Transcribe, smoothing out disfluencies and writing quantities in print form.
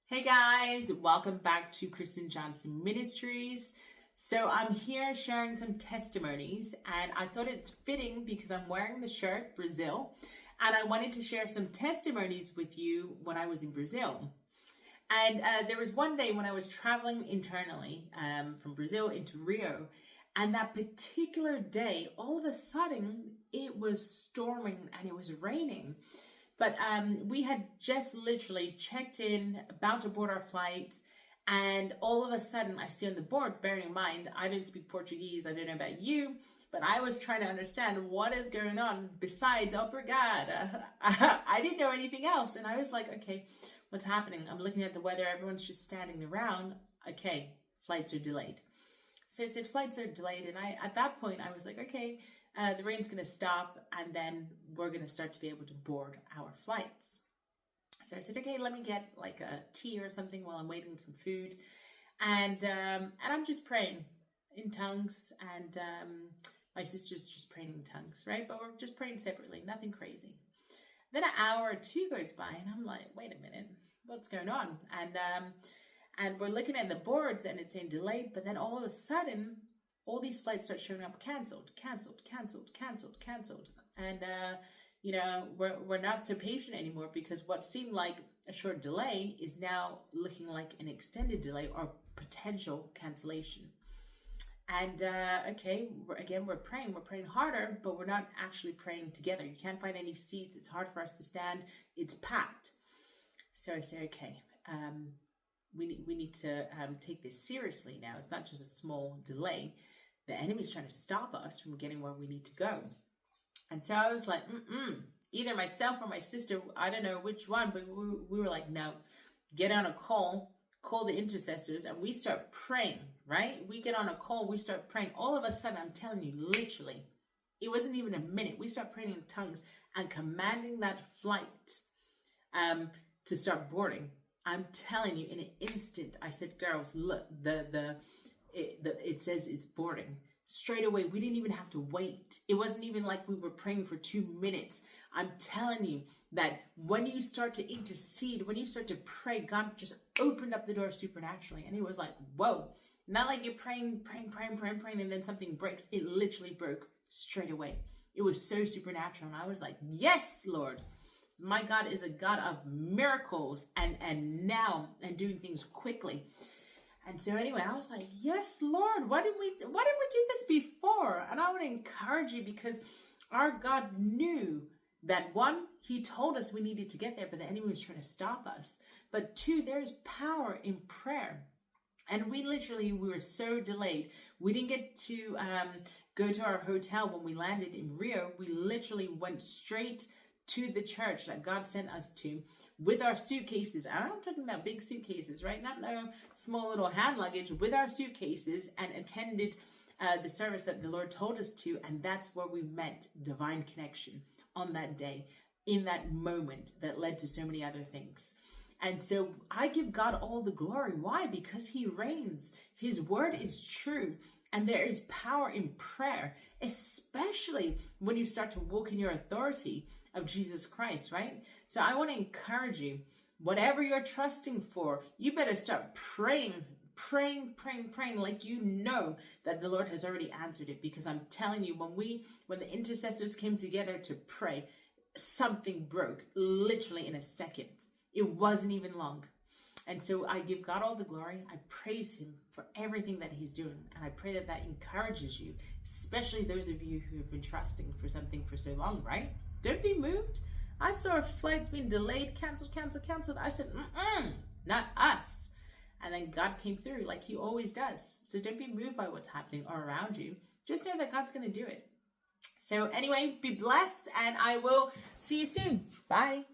Hey guys, welcome back to Kristen Johnson Ministries. So I'm here sharing some testimonies, and I thought it's fitting because I'm wearing the shirt Brazil, and I wanted to share some testimonies with you when I was in Brazil. And there was one day when I was traveling internally from Brazil into Rio, and that particular day, all of a sudden, it was storming and it was raining. But we had just literally checked in, about to board our flights, and all of a sudden I see on the board, bearing in mind, I didn't speak Portuguese, I don't know about you, but I was trying to understand what is going on besides obrigada. I didn't know anything else, and I was like, okay, what's happening? I'm looking at the weather, everyone's just standing around. Okay, flights are delayed. So it said flights are delayed, and at that point I was like, okay, the rain's going to stop, and then we're going to start to be able to board our flights. So I said, okay, let me get like a tea or something while I'm waiting some food, and I'm just praying in tongues, and my sister's just praying in tongues, right? But we're just praying separately, nothing crazy. Then an hour or two goes by, and I'm like, wait a minute, what's going on? And we're looking at the boards, and it's saying delayed, but then all of a sudden, all these flights start showing up canceled. And, we're not so patient anymore, because what seemed like a short delay is now looking like an extended delay or potential cancellation. And, we're praying harder, but we're not actually praying together. You can't find any seats. It's hard for us to stand. It's packed. So I say, okay, we need to take this seriously now. It's not just a small delay. The enemy's trying to stop us from getting where we need to go. And so I was like, either myself or my sister, I don't know which one, but we were like, no, get on a call the intercessors, and we start praying, right? We get on a call, we start praying. All of a sudden, I'm telling you, literally, it wasn't even a minute. We start praying in tongues and commanding that flight to start boarding. I'm telling you, in an instant, I said, girls, look, it says it's boarding. Straight away, we didn't even have to wait. It wasn't even like we were praying for 2 minutes. I'm telling you that when you start to intercede, when you start to pray, God just opened up the door supernaturally. And it was like, whoa. Not like you're praying, and then something breaks. It literally broke straight away. It was so supernatural. And I was like, yes, Lord. My God is a God of miracles and doing things quickly. And so anyway, I was like, yes, Lord, why didn't we do this before? And I want to encourage you, because our God knew that, one, he told us we needed to get there, but the enemy was trying to stop us. But two, there's power in prayer. And we were so delayed. We didn't get to go to our hotel when we landed in Rio. We literally went straight to the church that God sent us to with our suitcases. I'm talking about big suitcases, right? Not no small little hand luggage, with our suitcases, and attended the service that the Lord told us to. And that's where we met divine connection on that day, in that moment that led to so many other things. And so I give God all the glory. Why? Because he reigns. His word is true. And there is power in prayer, especially when you start to walk in your authority of Jesus Christ, right? So I want to encourage you, whatever you're trusting for, you better start praying like you know that the Lord has already answered it. Because I'm telling you, when the intercessors came together to pray, something broke literally in a second. It wasn't even long. And so I give God all the glory. I praise him for everything that he's doing. And I pray that encourages you, especially those of you who have been trusting for something for so long, right? Don't be moved. I saw flights being delayed, canceled. I said, not us. And then God came through like he always does. So don't be moved by what's happening or around you. Just know that God's going to do it. So anyway, be blessed, and I will see you soon. Bye.